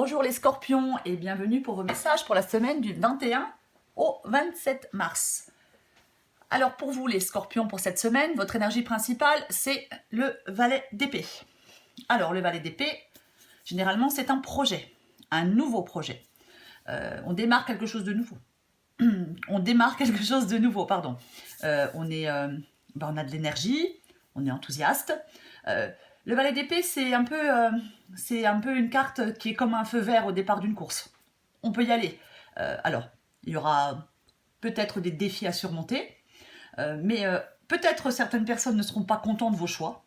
Bonjour les scorpions et bienvenue pour vos messages pour la semaine du 21 au 27 mars. Alors pour vous les scorpions pour cette semaine, votre énergie principale c'est le valet d'épée. Alors le valet d'épée, généralement c'est un projet, un nouveau projet. On démarre quelque chose de nouveau. On démarre quelque chose de nouveau, pardon. On a de l'énergie, on est enthousiaste. Le valet d'épée, c'est un peu une carte qui est comme un feu vert au départ d'une course. On peut y aller. Alors, il y aura peut-être des défis à surmonter, mais peut-être certaines personnes ne seront pas contentes de vos choix,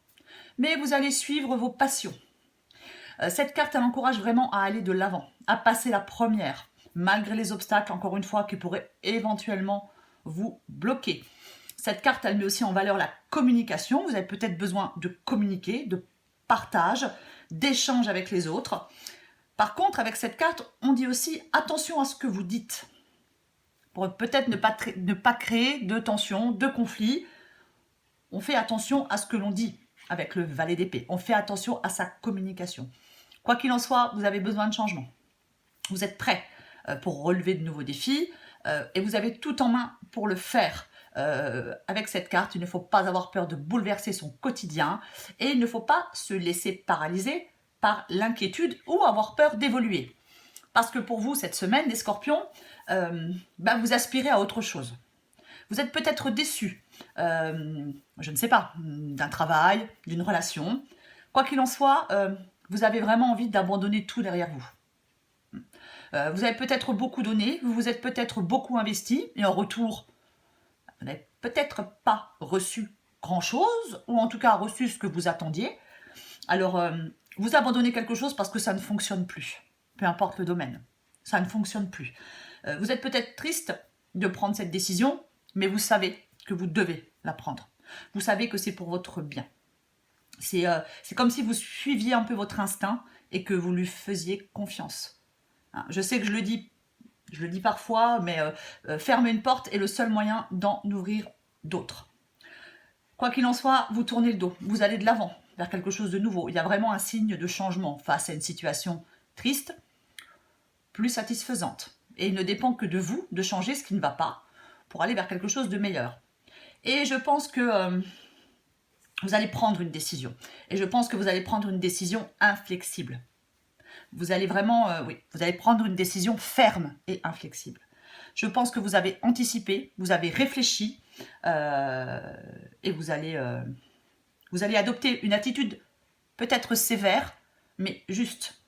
mais vous allez suivre vos passions. Cette carte, elle encourage vraiment à aller de l'avant, à passer la première, malgré les obstacles, encore une fois, qui pourraient éventuellement vous bloquer. Cette carte, elle met aussi en valeur la communication. Vous avez peut-être besoin de communiquer, de partage, d'échange avec les autres. Par contre, avec cette carte, on dit aussi attention à ce que vous dites. Pour peut-être ne pas créer de tensions, de conflits. On fait attention à ce que l'on dit avec le valet d'épée. On fait attention à sa communication. Quoi qu'il en soit, vous avez besoin de changement. Vous êtes prêt pour relever de nouveaux défis et vous avez tout en main pour le faire. Avec cette carte, il ne faut pas avoir peur de bouleverser son quotidien et il ne faut pas se laisser paralyser par l'inquiétude ou avoir peur d'évoluer. Parce que pour vous, cette semaine, les scorpions, vous aspirez à autre chose. Vous êtes peut-être déçus, je ne sais pas, d'un travail, d'une relation. Quoi qu'il en soit, vous avez vraiment envie d'abandonner tout derrière vous. Vous avez peut-être beaucoup donné, vous vous êtes peut-être beaucoup investi, et en retour, vous n'avez peut-être pas reçu grand-chose, ou en tout cas reçu ce que vous attendiez. Alors, vous abandonnez quelque chose parce que ça ne fonctionne plus, peu importe le domaine. Ça ne fonctionne plus. Vous êtes peut-être triste de prendre cette décision, mais vous savez que vous devez la prendre. Vous savez que c'est pour votre bien. C'est comme si vous suiviez un peu votre instinct et que vous lui faisiez confiance. Je sais que je le dis parfois, mais fermer une porte est le seul moyen d'en ouvrir d'autres. Quoi qu'il en soit, vous tournez le dos, vous allez de l'avant, vers quelque chose de nouveau. Il y a vraiment un signe de changement face à une situation triste, plus satisfaisante. Et il ne dépend que de vous de changer ce qui ne va pas pour aller vers quelque chose de meilleur. Et je pense que vous allez prendre une décision. Et je pense que vous allez prendre une décision inflexible. Vous allez vraiment, vous allez prendre une décision ferme et inflexible. Je pense que vous avez anticipé, vous avez réfléchi et vous allez adopter une attitude peut-être sévère, mais juste.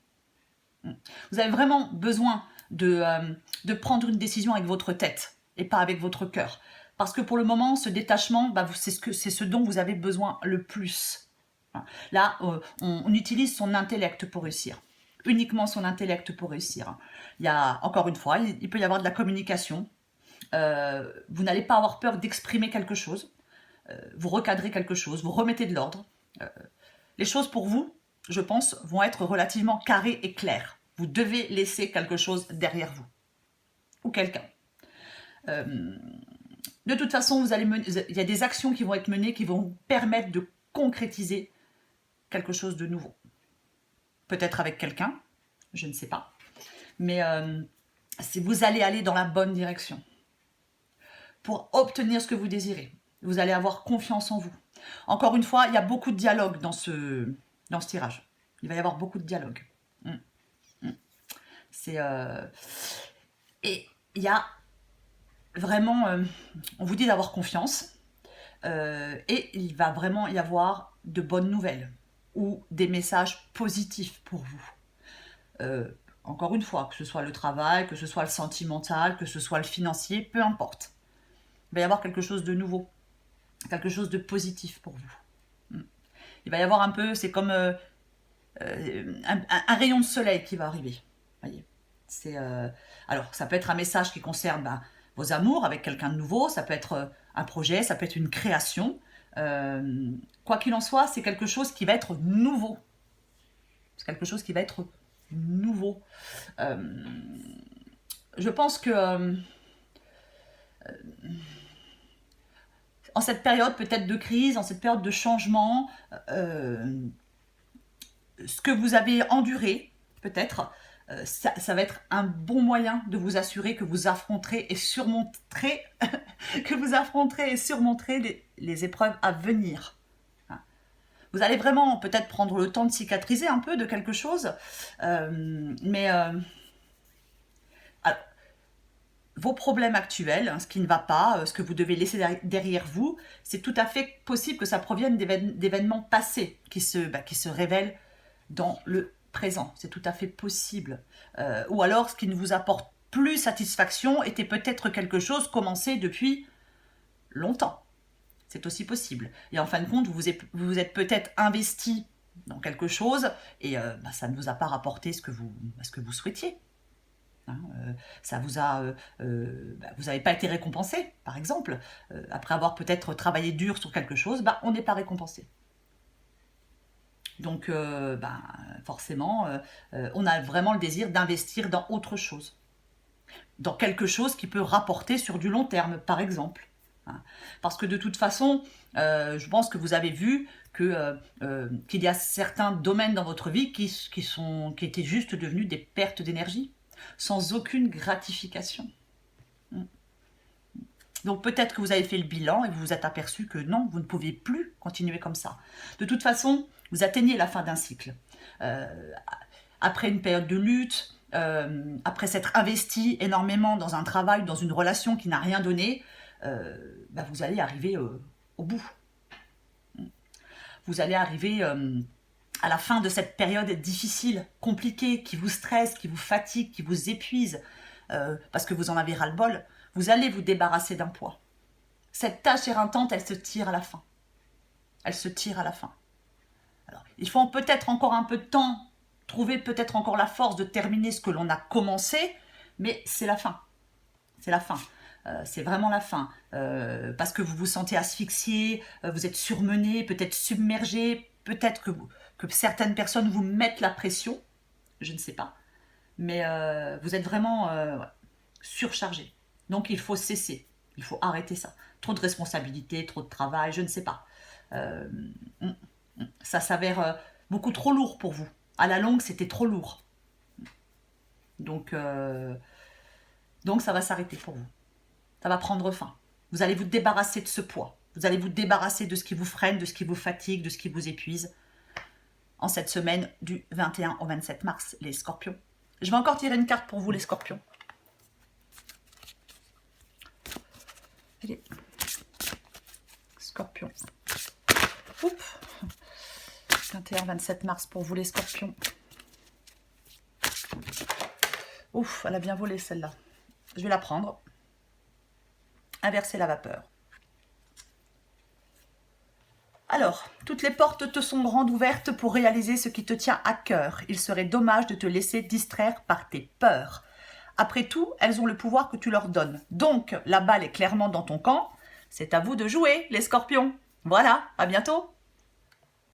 Vous avez vraiment besoin de prendre une décision avec votre tête et pas avec votre cœur. Parce que pour le moment, ce détachement, c'est ce dont vous avez besoin le plus. Là, on utilise son intellect pour réussir. Uniquement son intellect pour réussir. Il y a, encore une fois, il peut y avoir de la communication. Vous n'allez pas avoir peur d'exprimer quelque chose. Vous recadrez quelque chose, vous remettez de l'ordre. Les choses pour vous, je pense, vont être relativement carrées et claires. Vous devez laisser quelque chose derrière vous. Ou quelqu'un. De toute façon, il y a des actions qui vont être menées qui vont vous permettre de concrétiser quelque chose de nouveau. Peut-être avec quelqu'un, je ne sais pas. Mais si vous allez aller dans la bonne direction pour obtenir ce que vous désirez, vous allez avoir confiance en vous. Encore une fois, il y a beaucoup de dialogue dans ce tirage. Il va y avoir beaucoup de dialogue. Et il y a vraiment... on vous dit d'avoir confiance. Et il va vraiment y avoir de bonnes nouvelles ou des messages positifs pour vous. Encore une fois, que ce soit le travail, que ce soit le sentimental, que ce soit le financier, peu importe. Il va y avoir quelque chose de nouveau, quelque chose de positif pour vous. Il va y avoir un peu, c'est comme un rayon de soleil qui va arriver. Voyez. Alors, ça peut être un message qui concerne vos amours avec quelqu'un de nouveau, ça peut être un projet, ça peut être une création. Quoi qu'il en soit, c'est quelque chose qui va être nouveau. C'est quelque chose qui va être nouveau. Je pense que en cette période peut-être de crise, en cette période de changement, ce que vous avez enduré, peut-être, Ça va être un bon moyen de vous assurer que vous affronterez et surmonterez, les épreuves à venir. Vous allez vraiment peut-être prendre le temps de cicatriser un peu de quelque chose, alors, vos problèmes actuels, ce qui ne va pas, ce que vous devez laisser derrière vous, c'est tout à fait possible que ça provienne d'événements passés qui se révèlent dans le présent. C'est tout à fait possible. Ou alors, ce qui ne vous apporte plus satisfaction était peut-être quelque chose commencé depuis longtemps. C'est aussi possible. Et en fin de compte, vous vous êtes peut-être investi dans quelque chose et ça ne vous a pas rapporté ce que vous souhaitiez. Ça vous n'avez pas été récompensé, par exemple. Après avoir peut-être travaillé dur sur quelque chose, on n'est pas récompensé. Donc, forcément, on a vraiment le désir d'investir dans autre chose. Dans quelque chose qui peut rapporter sur du long terme, par exemple. Parce que de toute façon, je pense que vous avez vu qu'il y a certains domaines dans votre vie qui étaient juste devenus des pertes d'énergie, sans aucune gratification. Donc peut-être que vous avez fait le bilan et vous vous êtes aperçu que non, vous ne pouvez plus continuer comme ça. De toute façon, vous atteignez la fin d'un cycle. Après une période de lutte, après s'être investi énormément dans un travail, dans une relation qui n'a rien donné, vous allez arriver au bout. Vous allez arriver à la fin de cette période difficile, compliquée, qui vous stresse, qui vous fatigue, qui vous épuise, parce que vous en avez ras-le-bol. Vous allez vous débarrasser d'un poids. Cette tâche éreintante, elle se tire à la fin. Elle se tire à la fin. Alors, il faut peut-être encore un peu de temps, trouver peut-être encore la force de terminer ce que l'on a commencé, mais c'est la fin. C'est la fin. C'est vraiment la fin. Parce que vous vous sentez asphyxié, vous êtes surmené, peut-être submergé, peut-être que certaines personnes vous mettent la pression, je ne sais pas. Mais vous êtes vraiment surchargé. Donc il faut cesser, il faut arrêter ça. Trop de responsabilités, trop de travail, je ne sais pas. Ça s'avère beaucoup trop lourd pour vous. À la longue, c'était trop lourd. Donc ça va s'arrêter pour vous. Ça va prendre fin. Vous allez vous débarrasser de ce poids. Vous allez vous débarrasser de ce qui vous freine, de ce qui vous fatigue, de ce qui vous épuise. En cette semaine du 21 au 27 mars, les scorpions. Je vais encore tirer une carte pour vous, les scorpions. Allez. Scorpions. Oups. 21-27 mars pour vous, les scorpions. Ouf, elle a bien volé celle-là. Je vais la prendre. Inverser la vapeur. Alors, toutes les portes te sont grandes ouvertes pour réaliser ce qui te tient à cœur. Il serait dommage de te laisser distraire par tes peurs. Après tout, elles ont le pouvoir que tu leur donnes. Donc, la balle est clairement dans ton camp. C'est à vous de jouer, les scorpions. Voilà, à bientôt.